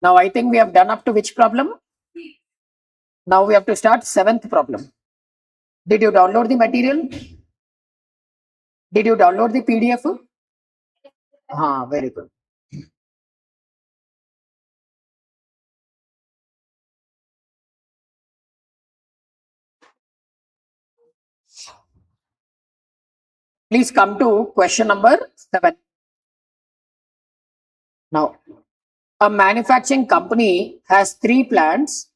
Now I think we have done up to which problem? Now we have to start 7th problem. Did you download the material? Did you download the PDF? Very good. Please come to question number 7. Now, a manufacturing company has 3 plants.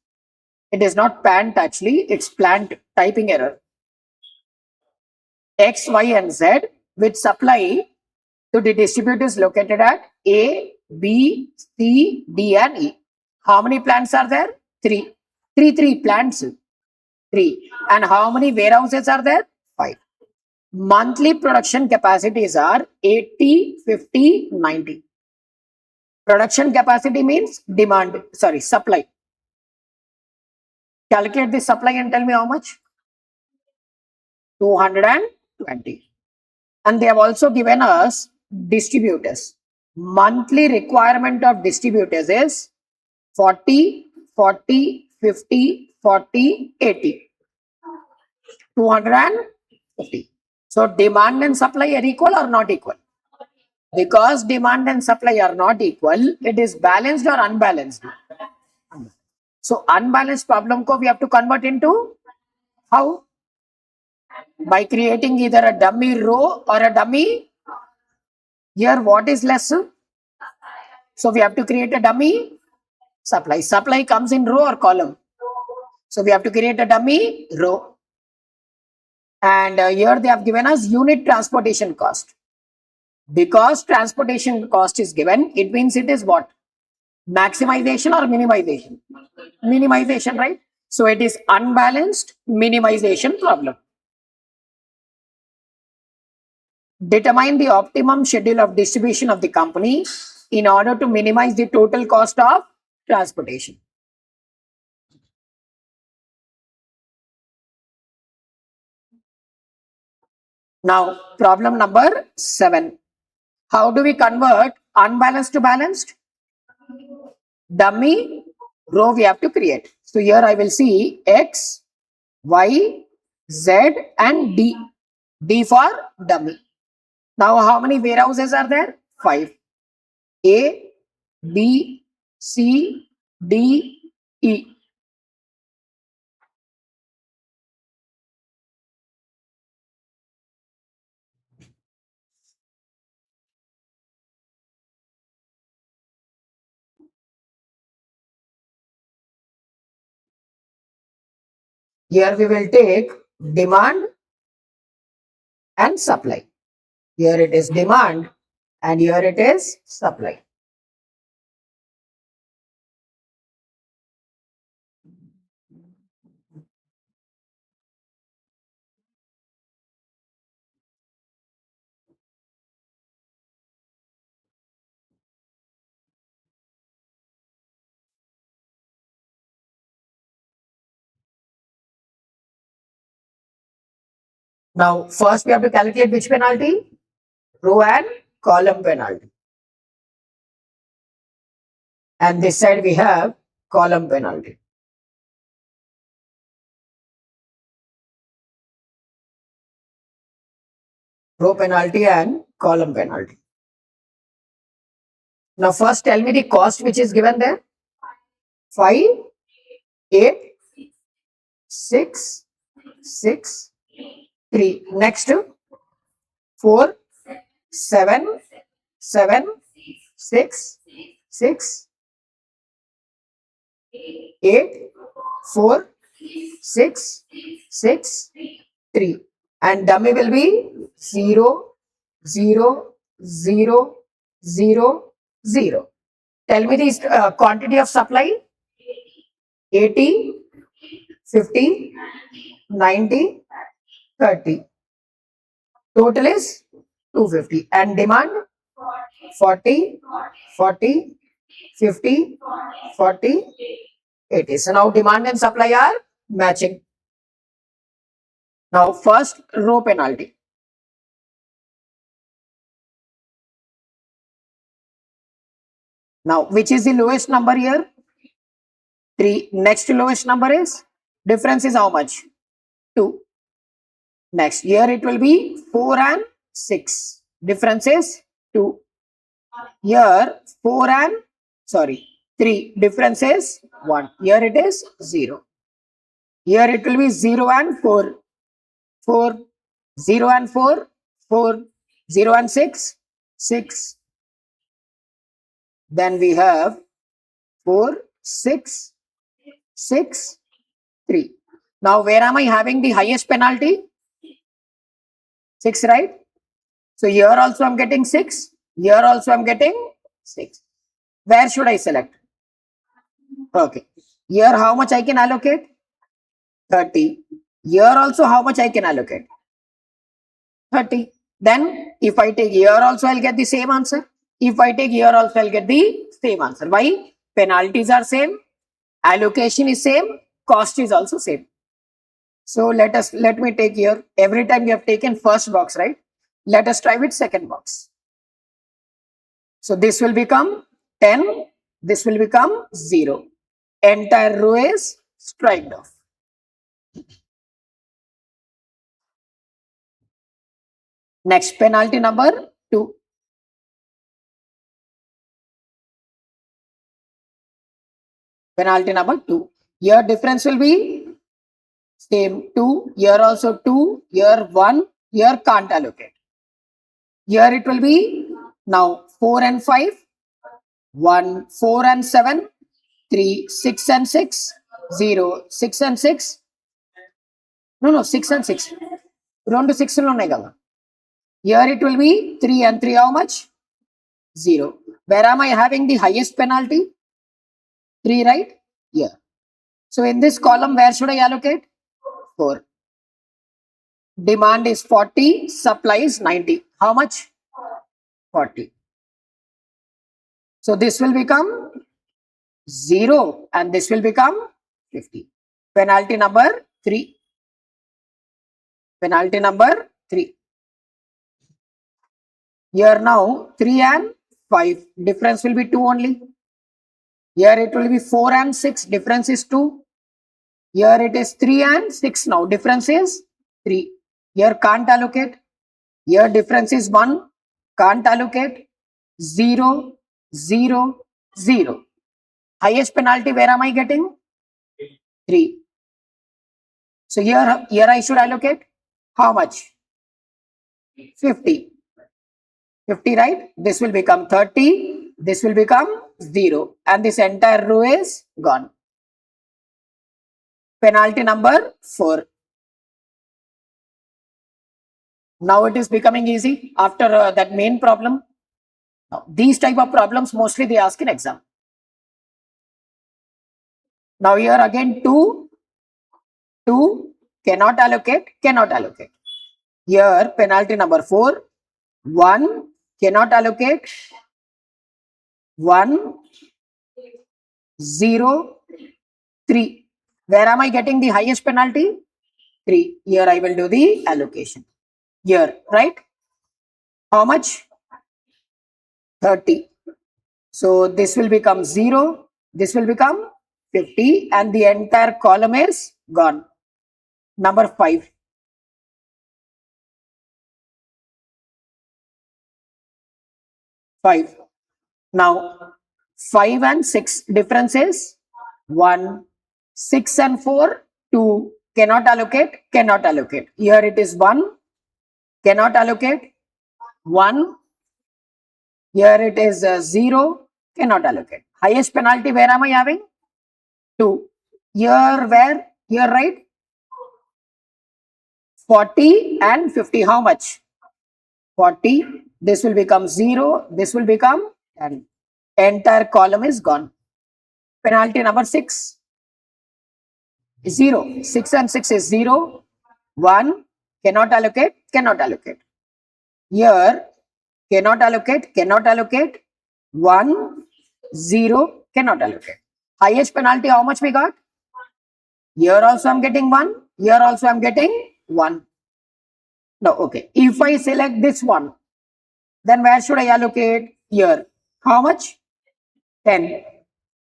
It is not plant actually, it's plant typing error. X, Y, and Z which supply to the distributors located at A, B, C, D, and E. How many plants are there? 3. 3 plants. 3. And how many warehouses are there? 5. Monthly production capacities are 80, 50, 90. Production capacity means demand, supply. Calculate the supply and tell me how much? 220. And they have also given us distributors. Monthly requirement of distributors is 40, 40, 50, 40, 80. 250. So demand and supply are equal or not equal? Because demand and supply are not equal, it is balanced or unbalanced? So unbalanced problem ko we have to convert into how? By creating either a dummy row or a dummy. Here what is less? So we have to create a dummy supply. Supply comes in row or column. So we have to create a dummy row. And here they have given us unit transportation cost. Because transportation cost is given, it means it is what? Maximization or minimization? Minimization, right? So it is unbalanced minimization problem. Determine the optimum schedule of distribution of the company in order to minimize the total cost of transportation. Now, problem number 7. How do we convert unbalanced to balanced? Dummy row we have to create. So here I will see X, Y, Z and D. D for dummy. Now how many warehouses are there? 5. A, B, C, D, E. Here we will take demand and supply. Here it is demand and here it is supply. Now first we have to calculate which penalty? Row and column penalty. And this side we have column penalty. Row penalty and column penalty. Now first tell me the cost which is given there. 5, 8, 6, 6, 3. Next 4, 7, 7, 6, 6, 8, 4, 6, 6, 3. And dummy will be 0, 0, 0, 0, 0. Tell me the quantity of supply. 80, 50, 90, 30. Total is 250. And demand 40, 40, 50, 40, 80. So now demand and supply are matching. Now first row penalty. Now, which is the lowest number here? 3. Next lowest number is, difference is how much? 2. Next, here it will be 4 and 6. Difference is 2. Here 4 and, sorry, 3. Difference is 1. Here it is 0. Here it will be 0 and 4. 4. 0 and 4. 4. 0 and 6. 6. Then we have 4, 6, 6, 3. Now, where am I having the highest penalty? 6, right? So, here also I am getting 6. Here also I am getting 6. Where should I select? Okay. Here how much I can allocate? 30. Here also how much I can allocate? 30. Then, if I take here also, I'll get the same answer. If I take here also, I'll get the same answer. Why? Penalties are same, allocation is same, cost is also same. So let me take here. Every time we have taken first box, right? Let us try with second box. So this will become 10. This will become 0. Entire row is striked off. Next, penalty number 2. Penalty number 2. Here difference will be same 2. Here also 2. Here 1. Here can't allocate. Here it will be now 4 and 5. 1, 4 and 7. 3, 6 and 6. 0, 6 and 6. No, 6 and 6. Round to 6 ఉన్నాయి కదా. Here it will be 3 and 3 how much? 0. Where am I having the highest penalty? 3, right? Here. So in this column, where should I allocate? 4. Demand is 40, supply is 90. How much? 40. So this will become 0 and this will become 50. Penalty number 3. Penalty number 3. Here now 3 and 5. Difference will be 2 only. Here it will be 4 and 6. Difference is 2. Here it is 3 and 6 now. Difference is 3. Here can't allocate. Here difference is 1. Can't allocate. 0, 0, 0. Highest penalty, where am I getting? 3. So here I should allocate how much? 50. 50, right? This will become 30. This will become 0. And this entire row is gone. Penalty number 4. Now it is becoming easy after that main problem. Now, these type of problems mostly they ask in exam. Now here again 2 cannot allocate. Here penalty number 4. 1 cannot allocate. 1, 0, 3. Where am I getting the highest penalty? 3. Here I will do the allocation. Here, right? How much? 30. So this will become 0. This will become 50 and the entire column is gone. Number 5. Now 5 and 6. Difference is 1. 6 and 4. 2. Cannot allocate. Here it is 1. Cannot allocate. 1. Here it is 0. Cannot allocate. Highest penalty, where am I having? 2. Here where? Here, right? 40 and 50. How much? 40. This will become 0. This will become 10. Entire column is gone. Penalty number 6. 0. 6 and 6 is 0. 1. Cannot allocate. Here cannot allocate. 1, 0. Cannot allocate. Highest penalty, how much we got? Here also I'm getting 1. Here also I'm getting 1. No, okay. If I select this one, then where should I allocate? Here. How much? 10.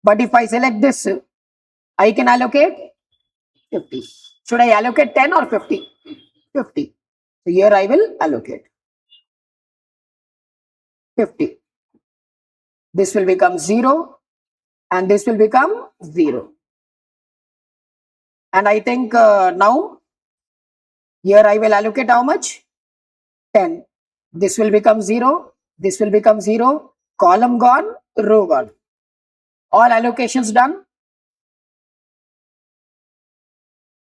But if I select this, I can allocate 50. Should I allocate 10 or 50? 50. So here I will allocate 50. This will become 0 and this will become 0. And I think now here I will allocate how much? 10. This will become 0. This will become 0. Column gone, row gone. All allocations done.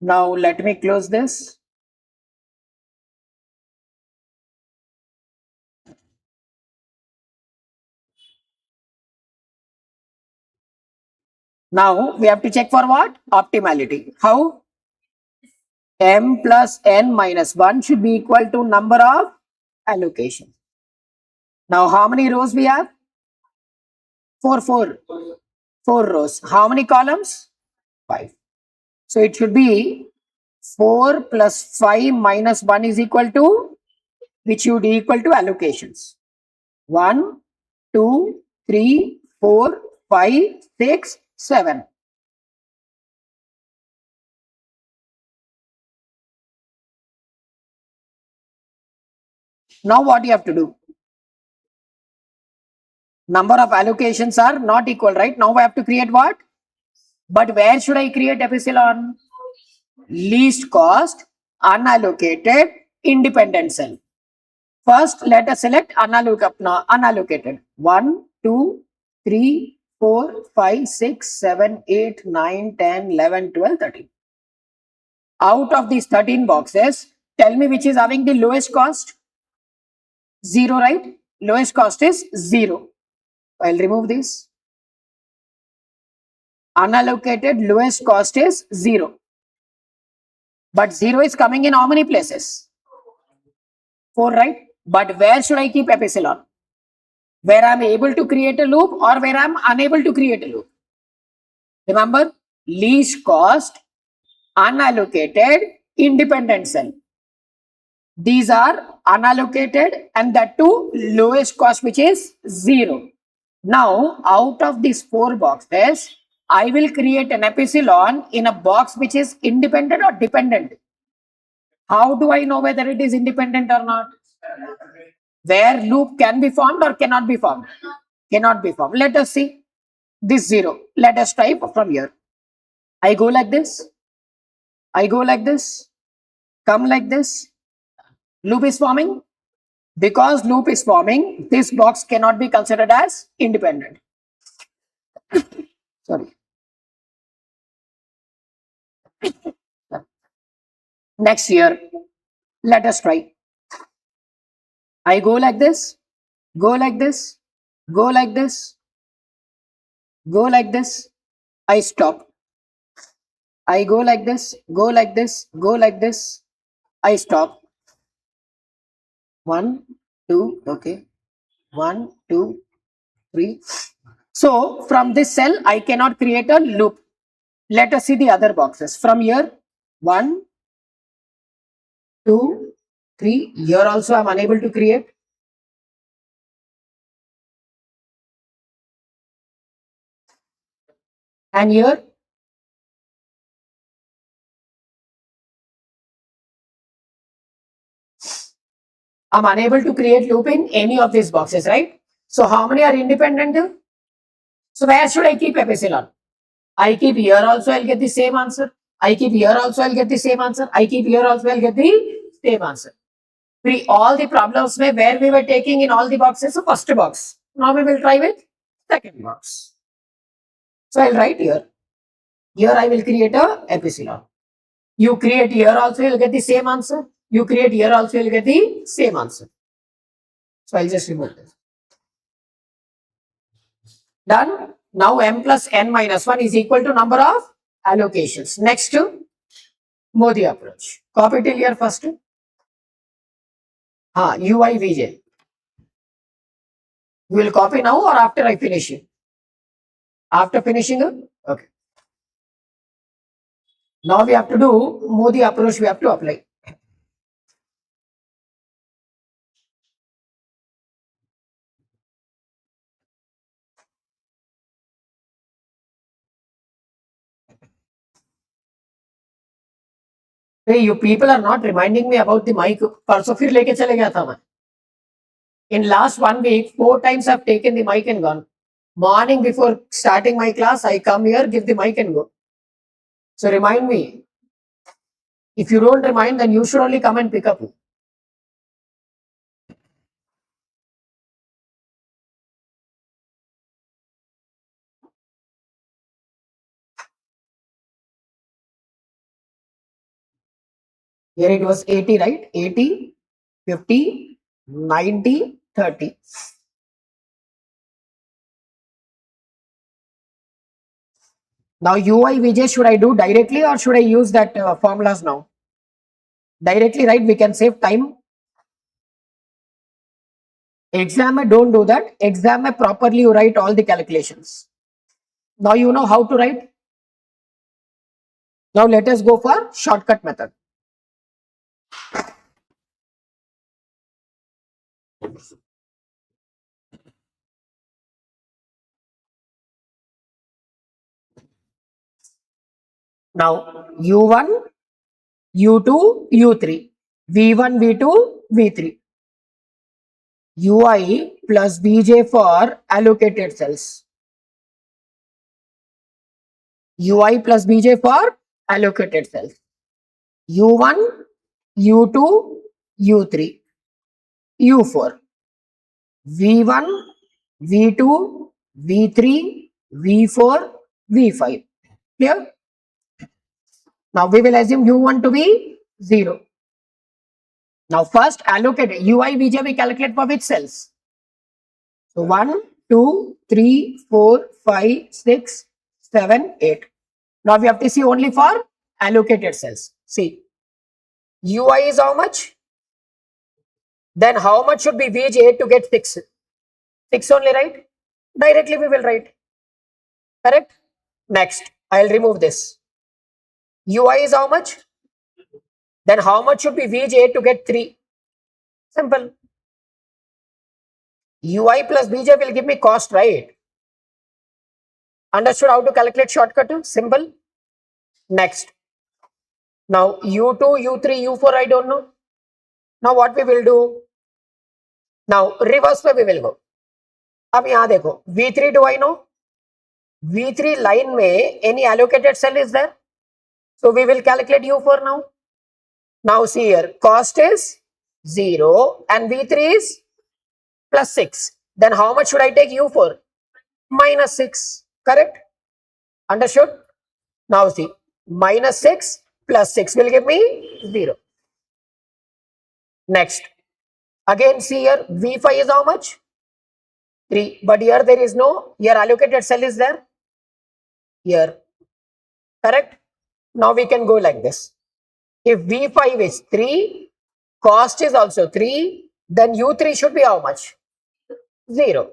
Now let me close this. Now we have to check for what? Optimality. How? M plus n minus 1 should be equal to number of allocations. Now how many rows we have? 4 rows. How many columns? 5. So it should be 4 plus 5 minus 1 is equal to, which should be equal to allocations. 1, 2, 3, 4, 5, 6, 7. Now what you have to do? Number of allocations are not equal, right? Now I have to create what? But where should I create epsilon? Least cost, unallocated, independent cell. First, let us select unallocated. 1, 2, 3, 4, 5, 6, 7, 8, 9, 10, 11, 12, 13. Out of these 13 boxes, tell me which is having the lowest cost? 0, right? Lowest cost is 0. I'll remove this. Unallocated lowest cost is 0. But 0 is coming in how many places? 4, right? But where should I keep epsilon? Where I'm able to create a loop or where I'm unable to create a loop? Remember, least cost, unallocated, independent cell. These are unallocated and that too lowest cost, which is 0. Now, out of these 4 boxes, I will create an epsilon in a box which is independent or dependent. How do I know whether it is independent or not? Where loop can be formed or cannot be formed? Cannot be formed. Let us see this 0. Let us type from here. I go like this. I go like this. Come like this. Loop is forming. Because loop is forming, this box cannot be considered as independent. Sorry. Next year, let us try. I go like this, go like this, go like this, go like this. I stop. I go like this, go like this, go like this. I stop. 1, 2, okay. 1, 2, 3. So from this cell, I cannot create a loop. Let us see the other boxes. From here, 1, 2, 3. Here also I am unable to create. And here, I'm unable to create loop in any of these boxes, right? So how many are independent? So where should I keep epsilon? I keep here also, I'll get the same answer. I keep here also, I'll get the same answer. I keep here also, I'll get the same answer. All the problems where we were taking in all the boxes, so first box. Now we will try with second box. So I'll write here. Here I will create a epsilon. You create here also, you'll get the same answer. You create here also, you'll get the same answer. So I'll just remove this. Done. Now m plus n minus 1 is equal to number of allocations. Next, Modi approach. Copy till here first. UI Vj. You will copy now or after I finish it? After finishing it? Okay. Now we have to do Modi approach, we have to apply. Hey, you people are not reminding me about the mic. परसों फिर लेके चले गया था मैं. In last 1 week, 4 times I've taken the mic and gone. Morning before starting my class, I come here, give the mic and go. So remind me. If you don't remind, then you should only come and pick up. Here it was 80, right? 80, 50, 90, 30. Now UI Vj should I do directly or should I use that formulas now? Directly, right? We can save time. Exam में don't do that. Exam में properly you write all the calculations. Now you know how to write. Now let us go for shortcut method. Now U1, U2, U3, V1, V2, V3. UI plus Vj for allocated cells. UI plus Bj for allocated cells. U1, U2, U3, U4, V1, V2, V3, V4, V5. Clear? Now we will assume U1 to be 0. Now first allocate UI Vj we calculate for which cells? So 1, 2, 3, 4, 5, 6, 7, 8. Now we have to see only for allocated cells. See, UI is how much? Then how much should be Vj to get 6? 6 only, right? Directly we will write. Correct? Next, I'll remove this. UI is how much? Then how much should be Vj to get 3? Simple. UI plus Vj will give me cost, right? Understood how to calculate shortcut? Simple. Next. Now U2, U3, U4 I don't know. Now what we will do? Now reverse पे we will go. अब यहाँ देखो V3 do I know? V3 line में any allocated cell is there? So we will calculate U4 now. Now see here, cost is 0 and V3 is plus 6. Then how much should I take U4? Minus 6. Correct? Understood? Now see, minus 6 plus 6 will give me 0. Next. Again see here, V5 is how much? 3. But here there is no, here allocated cell is there. Here. Correct? Now we can go like this. If V5 is 3, cost is also 3, then U3 should be how much? 0.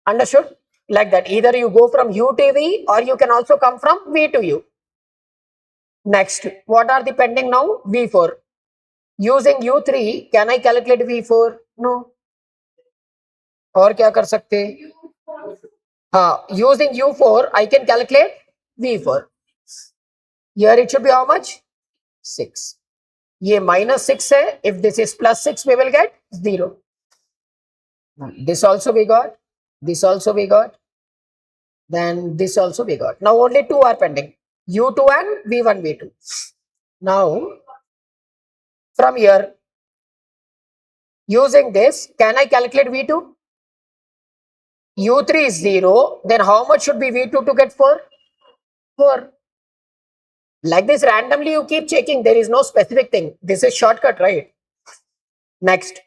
Understood? Like that. Either you go from U to V or you can also come from V to U. Next, what are the pending now? V4. Using U3, can I calculate V4? No. और क्या कर सकते? हाँ, using U4, I can calculate V4. Here it should be how much? 6. ये minus 6 है. If this is plus 6, we will get 0. This also we got. This also we got. Then this also we got. Now only 2 are pending. U2 and V1, V2. Now, from here, using this, can I calculate V2? U3 is 0. Then how much should be V2 to get 4? 4. Like this, randomly you keep checking. There is no specific thing. This is shortcut, right? Next.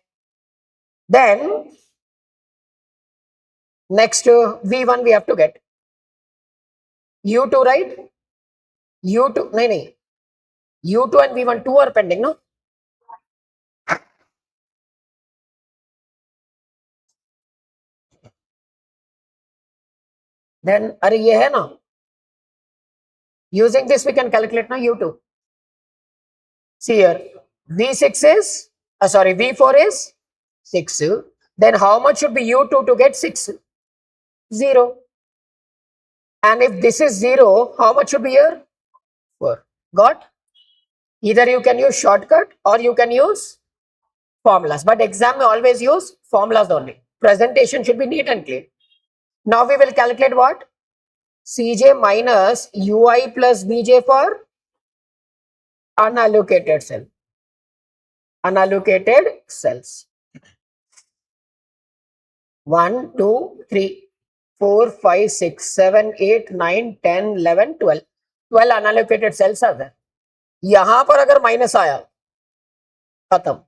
Then, next V1 we have to get. U2, right? U2, no. U2 and V1, 2 are pending, no? Then, अरे ये है ना? Using this we can calculate now U2. See here, V6 is, V4 is 6. Then how much should be U2 to get 6? 0. And if this is 0, how much should be here? 4. Got? Either you can use shortcut or you can use formulas. But exam may always use formulas only. Presentation should be neat and clean. Now we will calculate what? Cj minus ui plus vj for unallocated cell. Unallocated cells. 1, 2, 3, 4, 5, 6, 7, 8, 9, 10, 11, 12. 12 unallocated cells are there. यहां पर अगर minus आया खत्म.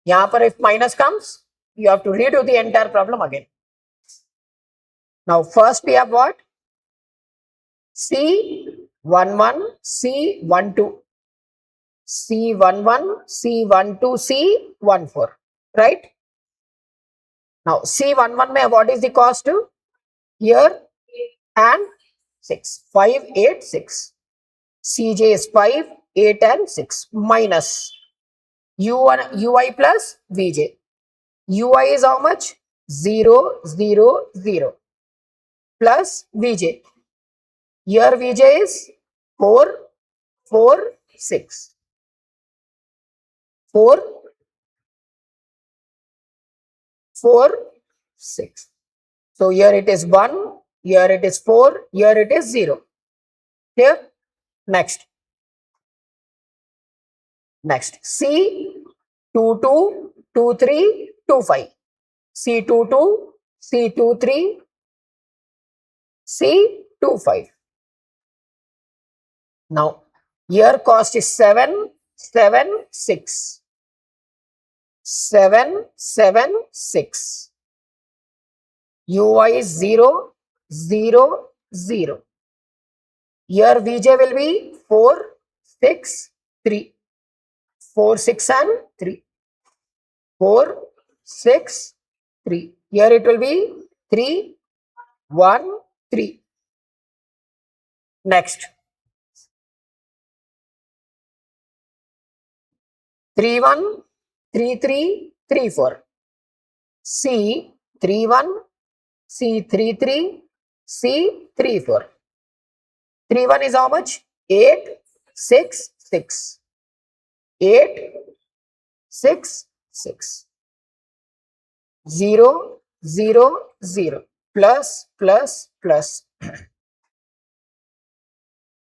यहां पर if minus comes, you have to redo the entire problem again. Now first we have what? C11, C12, C11, C12, C14, right? Now C11 mein what is the cost? Here and 6, 5, 8, 6. Cj is 5, 8 and 6 minus U1, ui plus vj. ui is how much? 0, 0, 0 plus vj. Here vj is 4, 4, 6. 4, 4, 6. So here it is 1, here it is 4, here it is 0. Here, next. Next, C22, 23, 25. C22, C23, C25. Now, here cost is 7, 7, 6. 7, 7, 6. ui is 0, 0, 0. Here vj will be 4, 6, 3. 4, 6 and 3. 4, 6, 3. Here it will be 3, 1, 3. Next. 3, 1, 3, 3, 3, 4. C, 3, 1, C, 3, 3, C, 3, 4. 3, 1 is how much? 8, 6, 6. 8, 6, 6. 0, 0, 0. Plus, plus, plus.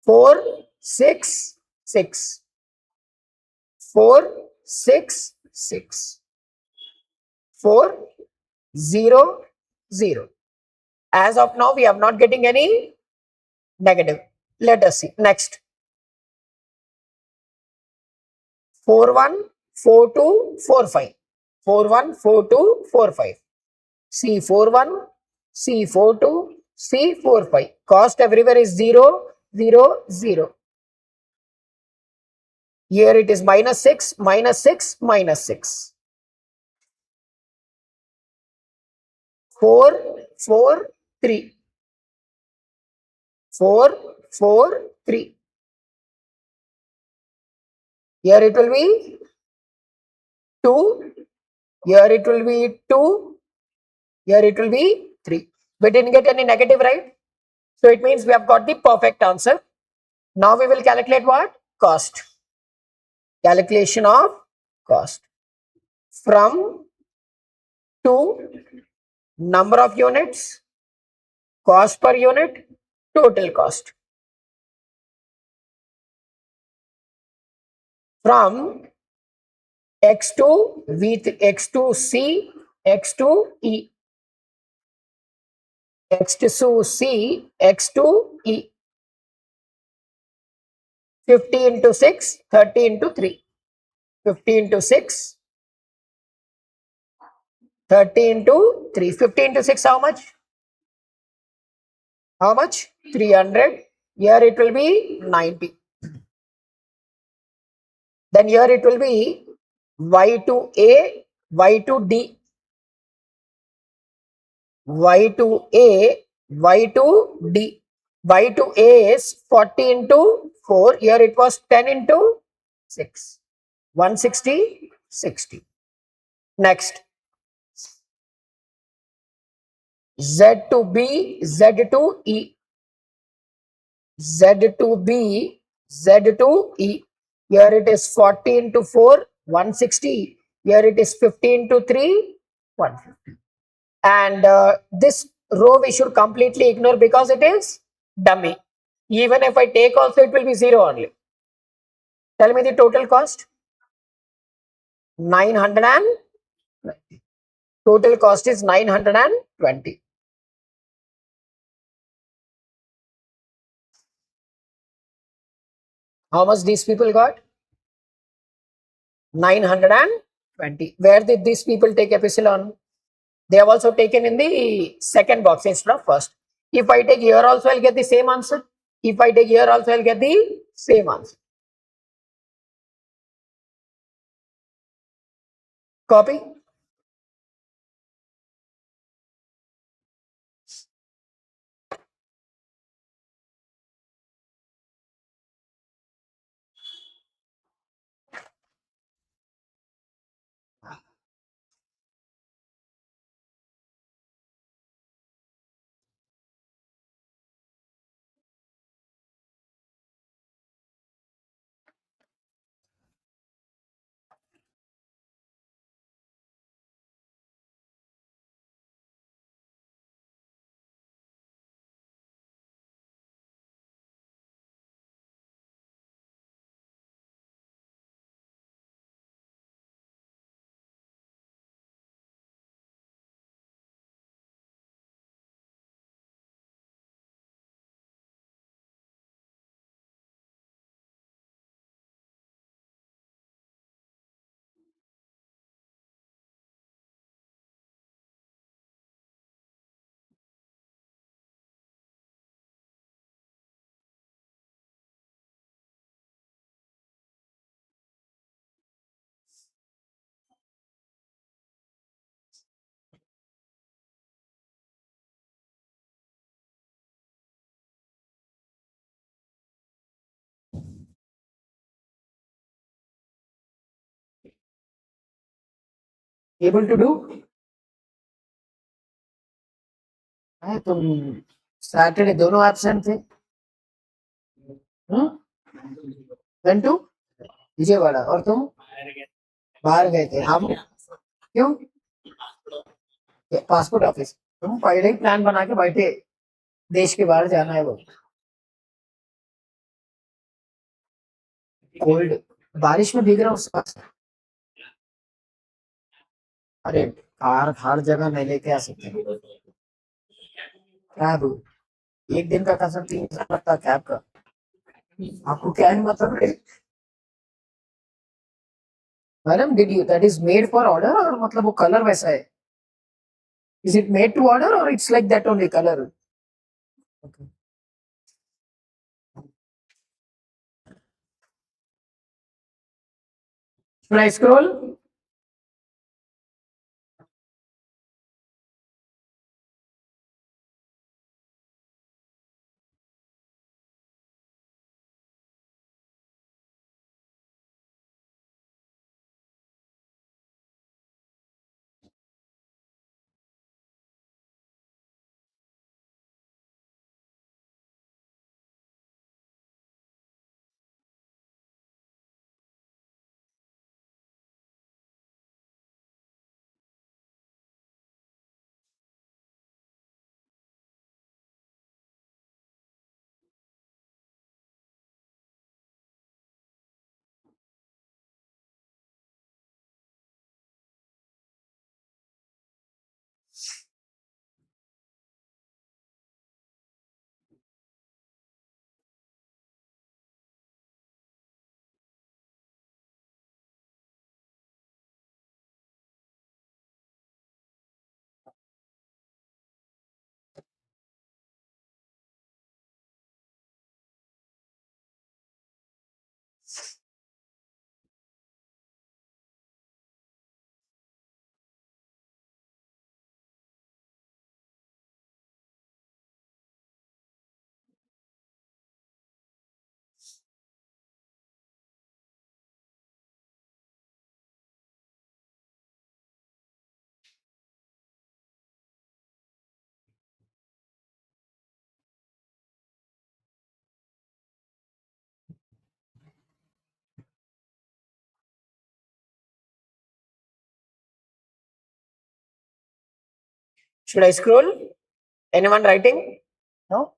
4, 6, 6. 4, 6, 6. 4, 0, 0. As of now, we are not getting any negative. Let us see. Next. 4, 1, 4, 2, 4, 5. 4, 1, 4, 2, 4, 5. C, 4, 1, C, 4, 2, C, 4, 5. Cost everywhere is 0, 0, 0. Here it is minus 6, minus 6, minus 6. 4, 4, 3. 4, 4, 3. Here it will be 2. Here it will be 2. Here it will be 3. We didn't get any negative, right? So it means we have got the perfect answer. Now we will calculate what? Cost. Calculation of cost. From to number of units, cost per unit, total cost. From X2 V, X2 C, X2 E. X2 C, X2 E. 50 into 6, 30 into 3. 50 into 6, 30 into 3. 50 into 6, how much? How much? 300. Here it will be 90. Then here it will be Y to A, Y to D. Y to A, Y to D. Y to A is 40 into 4. Here it was 10 into 6. 160, 60. Next. Z to B, Z to E. Z to B, Z2E. Here it is 40 into 4, 160. Here it is 50 into 3, 150. And this row we should completely ignore because it is dummy. Even if I take also, it will be 0 only. Tell me the total cost. 900 and total cost is 920. How much these people got? 920. Where did these people take epsilon? They have also taken in the second box instead of first. If I take here also, I'll get the same answer. If I take here also, I'll get the same answer. Copy. Able to do? तुम Saturday दोनों absent थे. Went to Vijayawada और तुम बाहर गए थे. हम क्यों? Passport office. तुम पहले ही प्लान बना के बैठे देश के बाहर जाना है. वो कोल्ड बारिश में भीग रहा हूँ. अरे कार हर जगह नहीं लेके आ सकते. कैब एक दिन का कसम 3,000 लगता है कैब का. आपको क्या है मतलब है? Madam did you that is made for order और मतलब वो कलर वैसा है. Is it made to order और it's like that only colour? Okay. Should I scroll? Should I scroll? Anyone writing? No?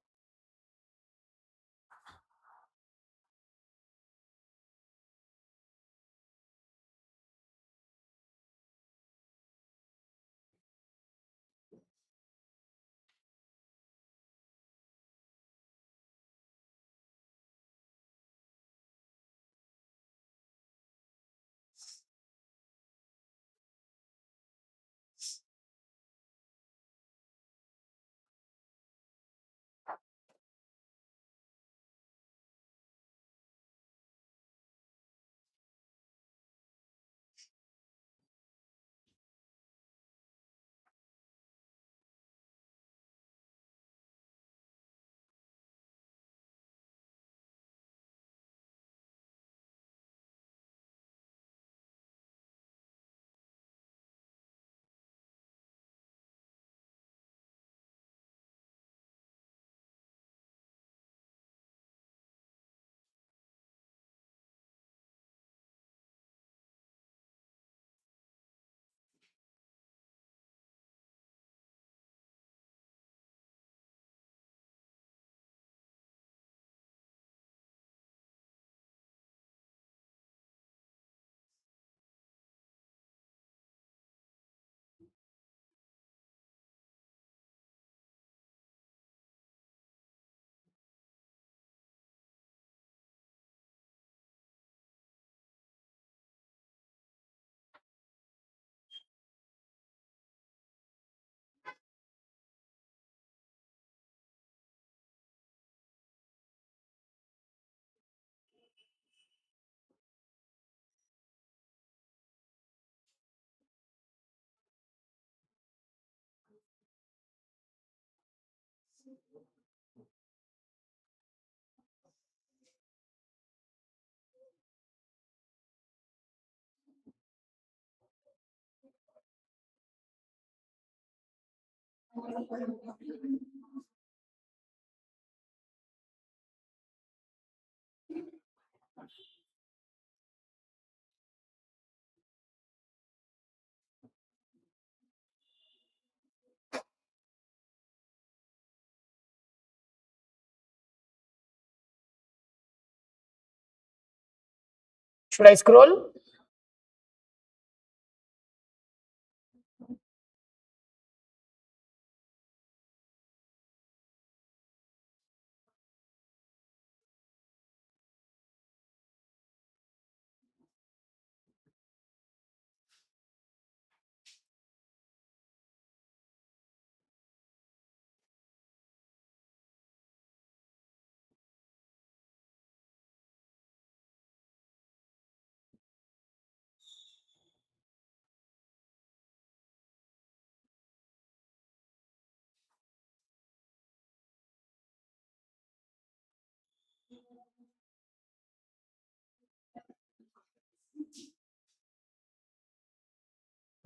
Should I scroll?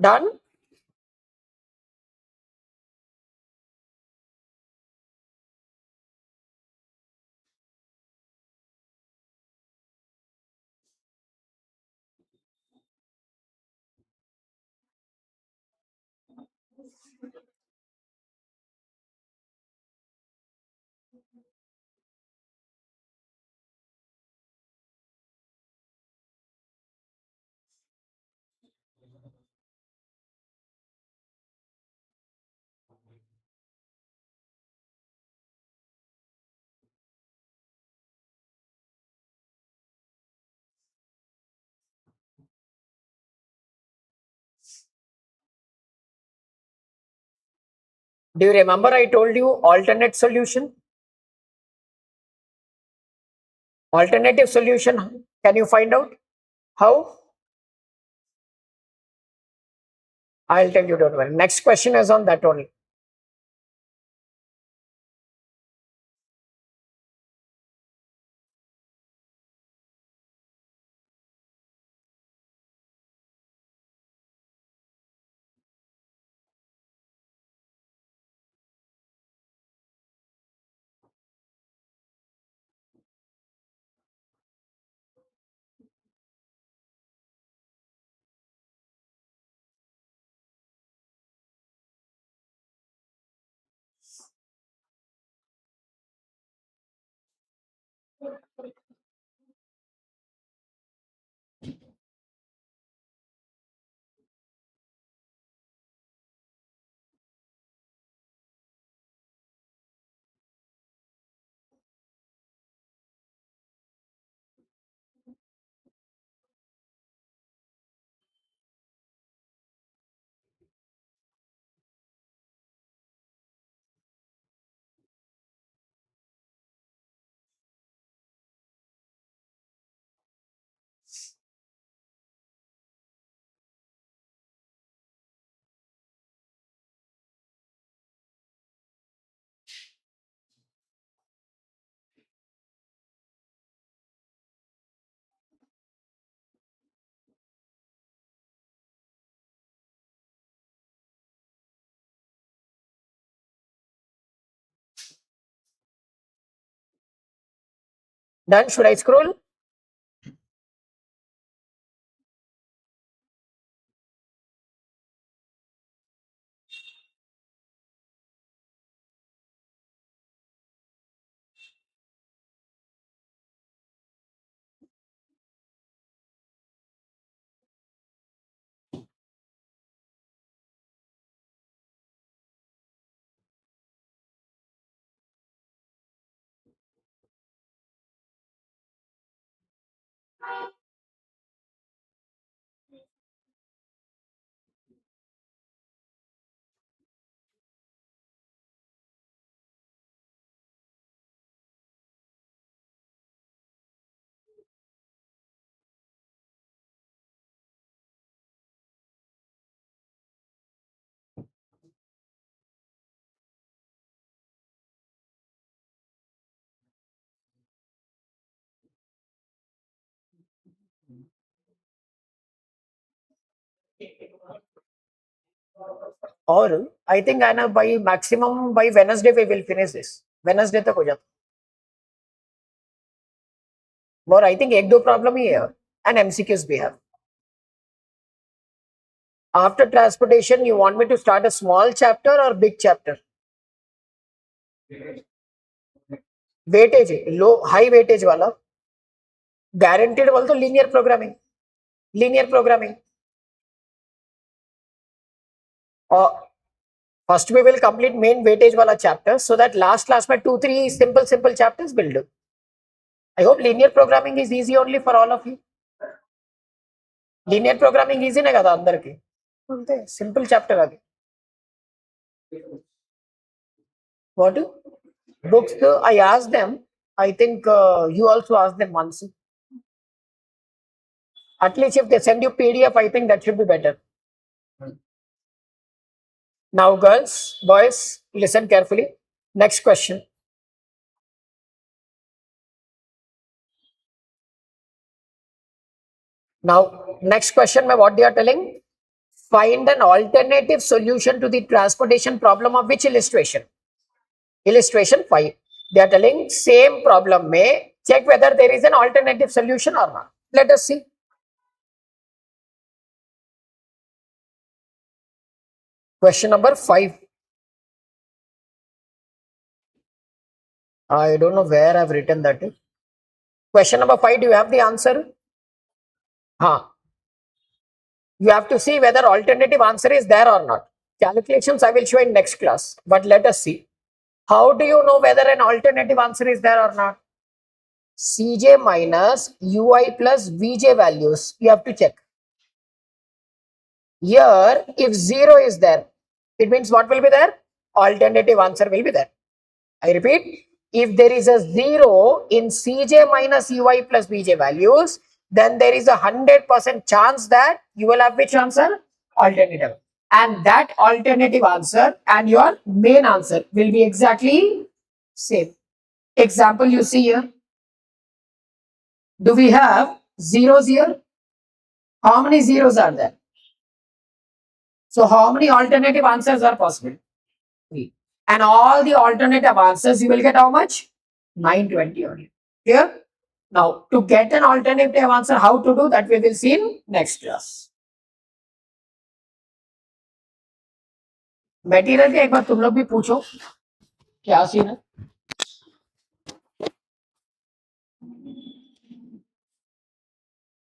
Done? Do you remember I told you alternate solution? Alternative solution, can you find out? How? I'll tell you, don't worry. Next question is on that only. Done. Should I scroll? Or I think I know by maximum by Wednesday we will finish this. Wednesday तक हो जाता. और I think एक दो problem ही है and MCQs भी have. After transportation, you want me to start a small chapter or big chapter? Weightage, low, high weightage वाला. Guaranteed बोल तो linear programming. Linear programming. Or first we will complete main weightage wala chapter so that last class में 2-3 simple chapters will do. I hope linear programming is easy only for all of you. Linear programming easy नहीं कहता अंदर के. बोलते simple chapter आगे. What? Books I asked them. I think you also asked them once. At least if they send you PDF, I think that should be better. Now, girls, boys, listen carefully. Next question. Now, next question, what they are telling? Find an alternative solution to the transportation problem of which illustration? Illustration 5. They are telling same problem may check whether there is an alternative solution or not. Let us see. Question number 5. I don't know where I've written that. Question number 5, do you have the answer? You have to see whether alternative answer is there or not. Calculations I will show in next class, but let us see. How do you know whether an alternative answer is there or not? Cj minus ui plus vj values, you have to check. Here, if 0 is there, it means what will be there? Alternative answer will be there. I repeat, if there is a 0 in Cj minus ui plus vj values, then there is a 100% chance that you will have which answer? Alternative. And that alternative answer and your main answer will be exactly same. Example you see here. Do we have zeros here? How many zeros are there? So how many alternative answers are possible? 3. And all the alternative answers you will get how much? 920 only. Clear? Now to get an alternative answer, how to do that we will see in next class. Material के एक बार तुम लोग भी पूछो क्या scene है.